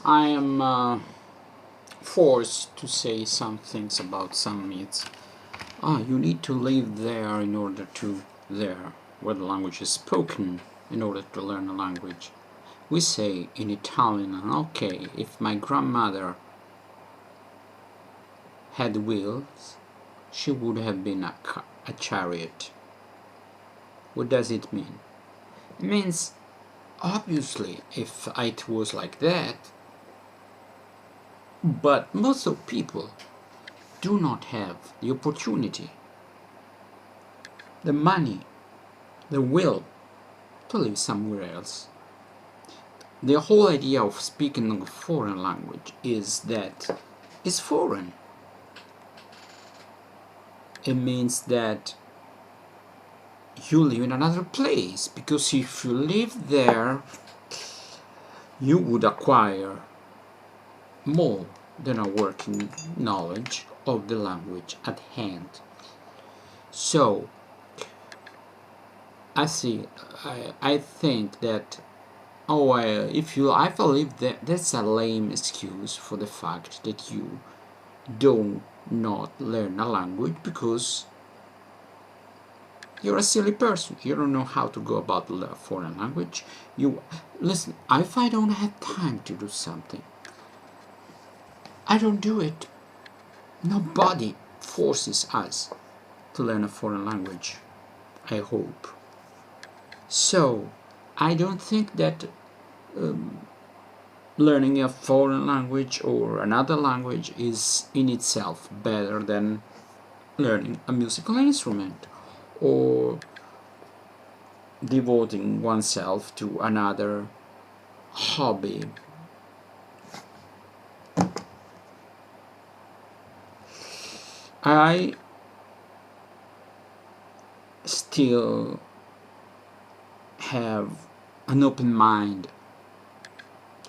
I am forced to say some things about some myths. You need to live there in order to there, where the language is spoken, in order to learn a language. We say in Italian, okay, if my grandmother had wheels, she would have been a chariot. What does it mean? It means, obviously, if it was like that, but most of people do not have the opportunity, the money, the will to live somewhere else. The whole idea of speaking a foreign language is that it's foreign. It means that you live in another place, because if you live there, you would acquire more than a working knowledge of the language at hand. So I think that if I believe that that's a lame excuse for the fact that you do not learn a language, because you're a silly person. You don't know how to go about the foreign language. You listen. If I don't have time to do something, I don't do it. Nobody forces us to learn a foreign language, I hope. So I don't think that learning a foreign language or another language is in itself better than learning a musical instrument or devoting oneself to another hobby. I still have an open mind.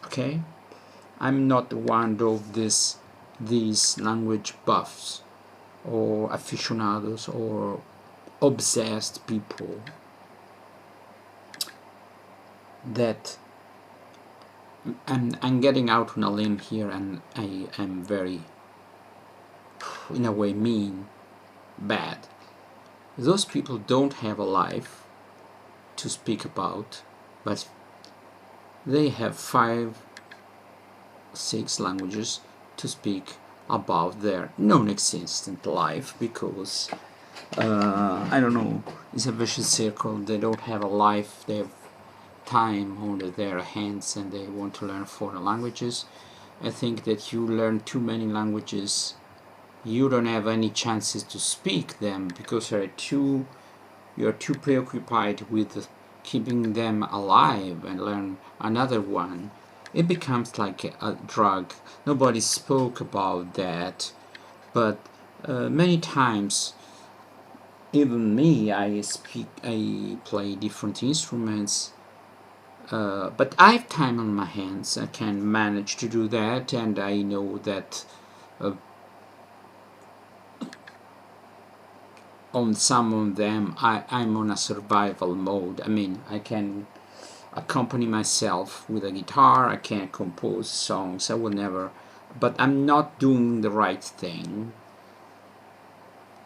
Okay, I'm not one of these language buffs or aficionados or obsessed people that I'm getting out on a limb here, and I am very, in a way, mean, bad. Those people don't have a life to speak about, but they have 5, 6 languages to speak about their non-existent life, because I don't know, it's a vicious circle. They don't have a life, they have time on their hands, and they want to learn foreign languages. I think that you learn too many languages, you don't have any chances to speak them, because you're too preoccupied with keeping them alive and learn another one. It becomes like a drug. Nobody spoke about that, but many times, even me, I play different instruments, but I have time on my hands. I can manage to do that, and I know that on some of them I'm on a survival mode. I mean, I can accompany myself with a guitar, I can compose songs, I will never, but I'm not doing the right thing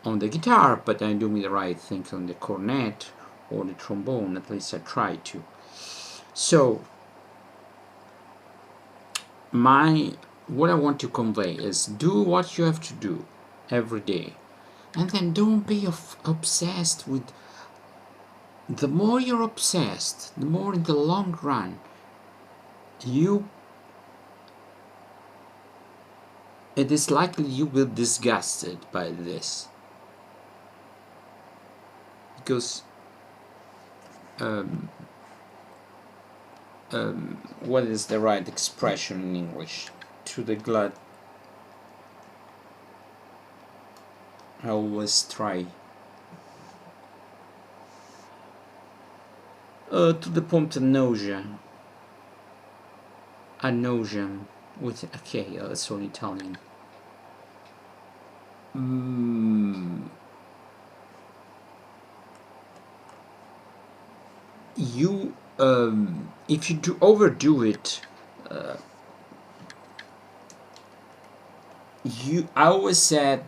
on the guitar, but I'm doing the right thing on the cornet or the trombone, at least I try to. So what I want to convey is, do what you have to do every day, and then don't be obsessed with. The more you're obsessed, the more in the long run it is likely you will be disgusted by this, because what is the right expression in English? To the glut, I always try. To the point of nausea. A nausea with a K, that's all Italian. You, if you overdo it, I always said,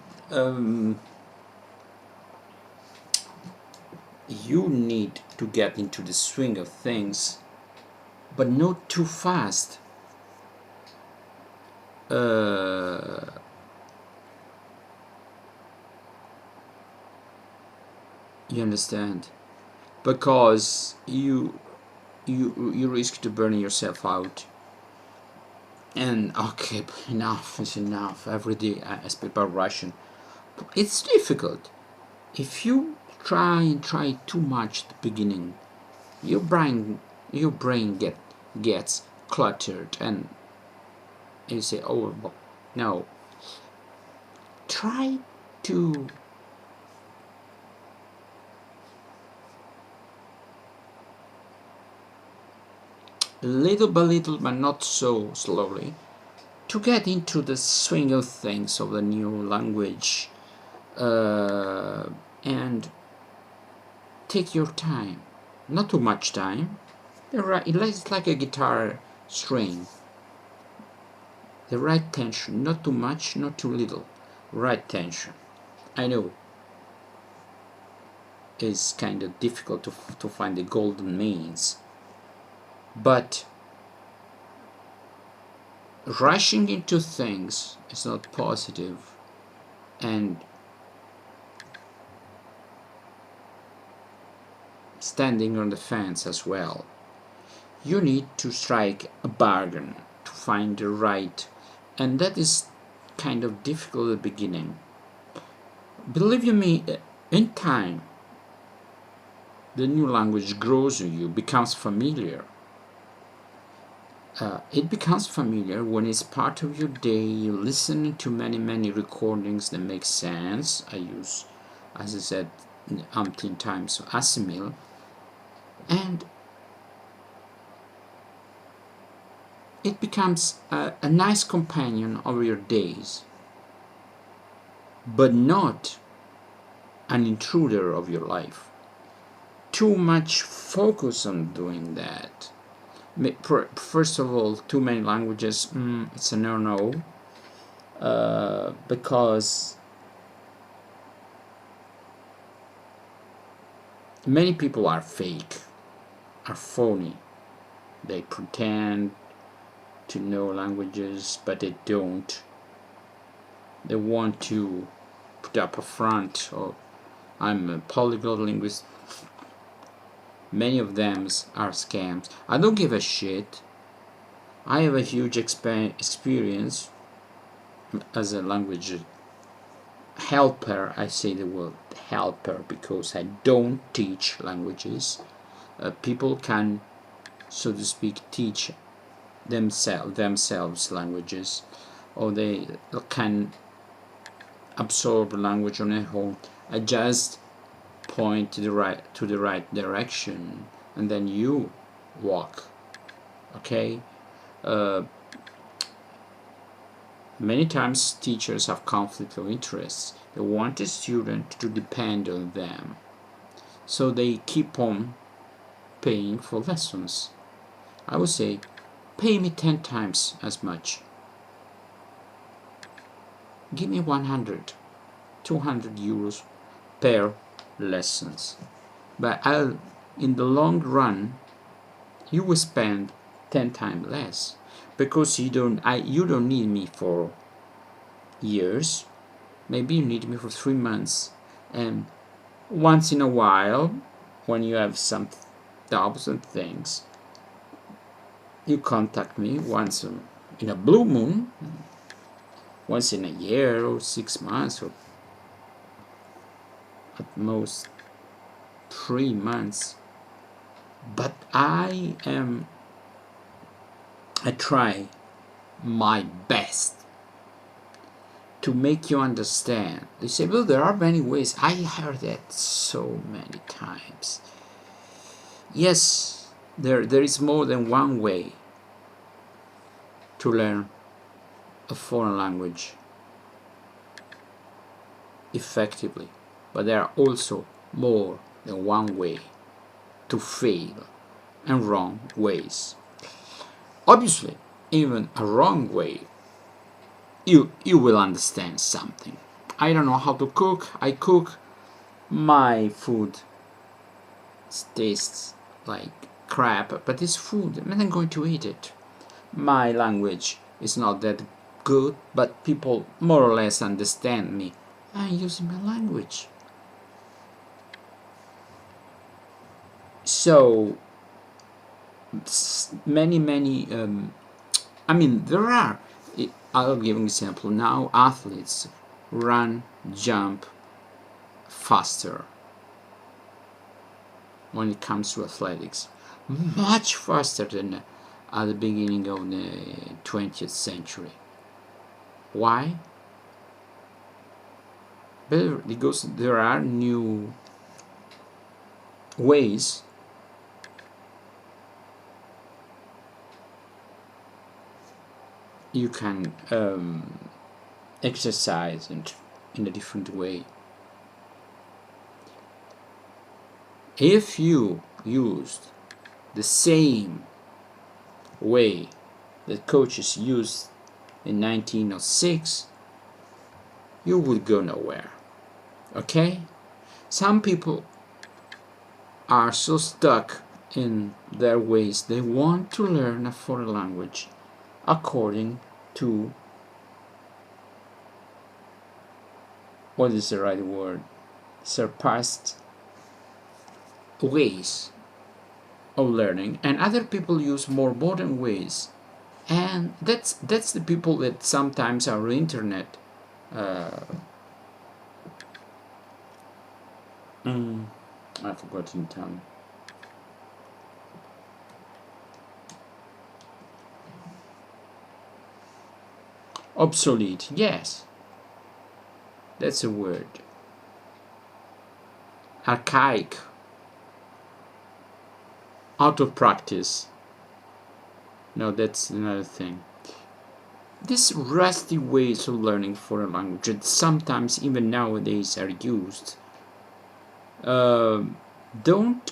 you need to get into the swing of things, but not too fast. You understand? Because you risk to burn yourself out. And okay, enough is enough. Every day I speak about Russian. It's difficult. If you try too much at the beginning, your brain gets cluttered, and you say, oh no. Try to little by little, but not so slowly, to get into the swing of things of the new language, and take your time, not too much time. It's like a guitar string. The right tension, not too much, not too little. Right tension. I know it's kind of difficult to find the golden means, but rushing into things is not positive, and standing on the fence as well. You need to strike a bargain to find the right, and that is kind of difficult at the beginning. Believe you me, in time, the new language grows in you, becomes familiar. It becomes familiar when it's part of your day. You listen to many recordings that make sense. I use, as I said, umpteen times, assimil, and it becomes a nice companion of your days, but not an intruder of your life. Too much focus on doing that. First of all, too many languages, it's a no-no, because many people are fake, are phony. They pretend to know languages, but they don't. They want to put up a front, or I'm a polyglot linguist. Many of them are scams. I don't give a shit. I have a huge experience as a language helper. I say the word helper because I don't teach languages. People can, so to speak, teach themselves languages, or they can absorb language on their own. I just point to the right direction, and then you walk. Okay. Many times teachers have conflict of interest. They want a student to depend on them, so they keep on paying for lessons. I would say, pay me 10 times as much. Give me 100, 200 euros per lessons. But in the long run, you will spend 10 times less, because you don't need me for years. Maybe you need me for 3 months, and once in a while, when you have some doubts and things, you contact me once in a blue moon, once in a year, or 6 months, or at most 3 months. But I try my best to make you understand. They say, well, there are many ways. I heard that so many times. Yes, there is more than one way to learn a foreign language effectively, but there are also more than one way to fail, and wrong ways. Obviously, even a wrong way you will understand something. I don't know how to cook. I cook. My food tastes like crap, but it's food, and I'm going to eat it. My language is not that good, but people more or less understand me. I'm using my language. So many I mean, there are, I'll give an example now. Athletes run, jump faster when it comes to athletics, much faster than at the beginning of the 20th century. Why? Because there are new ways you can exercise in a different way. If you used the same way that coaches used in 1906, you would go nowhere. Okay? Some people are so stuck in their ways, they want to learn a foreign language according to, what is the right word, surpassed ways of learning, and other people use more modern ways, and that's the people that sometimes are internet I forgot in time. Obsolete, yes, that's a word. Archaic, out of practice. No, that's another thing. These rusty ways of learning foreign language that sometimes even nowadays are used don't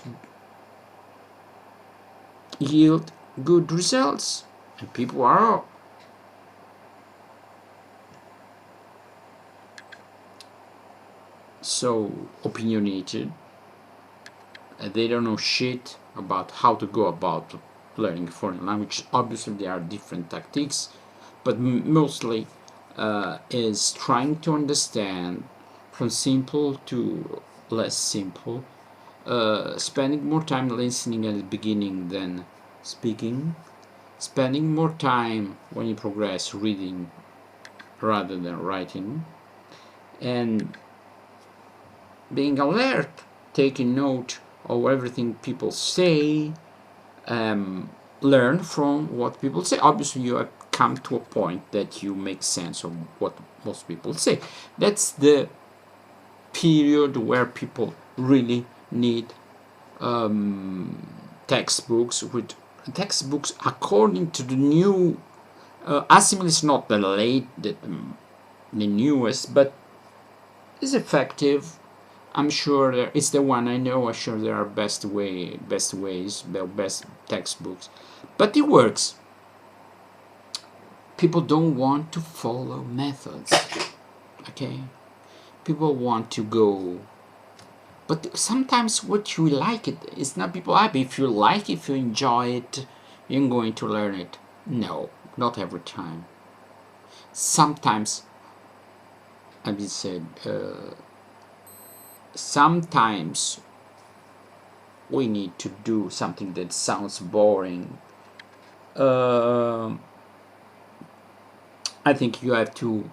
yield good results, and people are so opinionated. They don't know shit about how to go about learning foreign language. Obviously there are different tactics, but mostly is trying to understand from simple to less simple, spending more time listening at the beginning than speaking, spending more time when you progress reading rather than writing, and being alert, taking note of everything people say, learn from what people say. Obviously you have come to a point that you make sense of what most people say. That's the period where people really need textbooks according to the new Asimil is not the newest, but is effective. I'm sure it's the one I know. I'm sure there are best textbooks, but it works. People don't want to follow methods. Okay, people want to go, but sometimes what you like it is not people happy. If you like, if you enjoy it, you're going to learn it. No, not every time. Sometimes, I mean said, sometimes we need to do something that sounds boring. I think you have to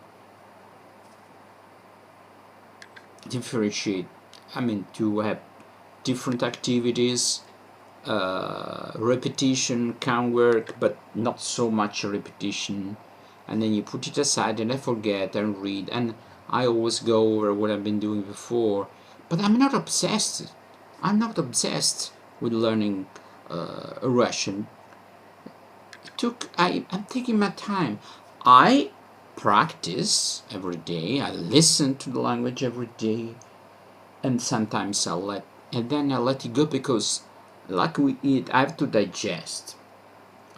differentiate. I mean, to have different activities. Repetition can work, but not so much repetition. And then you put it aside, and I forget and read, and I always go over what I've been doing before. But I'm not obsessed. I'm not obsessed with learning Russian. I'm taking my time. I practice every day. I listen to the language every day, and sometimes and then I let it go, because like we eat, I have to digest.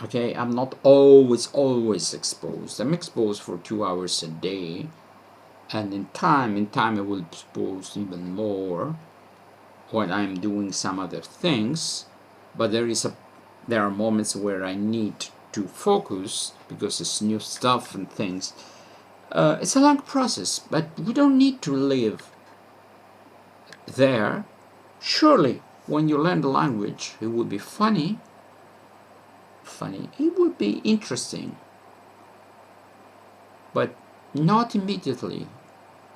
Okay, I'm not always exposed. I'm exposed for 2 hours a day, and in time I will expose even more when I'm doing some other things. But there are moments where I need to focus because it's new stuff and things. It's a long process, but we don't need to live there. Surely, when you learn the language, it would be funny. It would be interesting, but not immediately.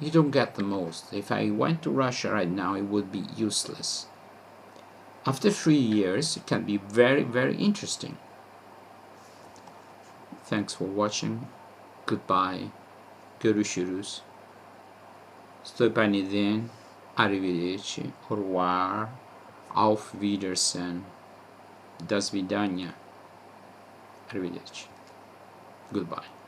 You don't get the most. If I went to Russia right now, it would be useless. After 3 years, it can be very, very interesting. Thanks for watching. Goodbye. Görüşürüz. Stoipanidin. Arrivederci. Au revoir. Auf Wiedersehen. До свидания. Arrivederci. Goodbye.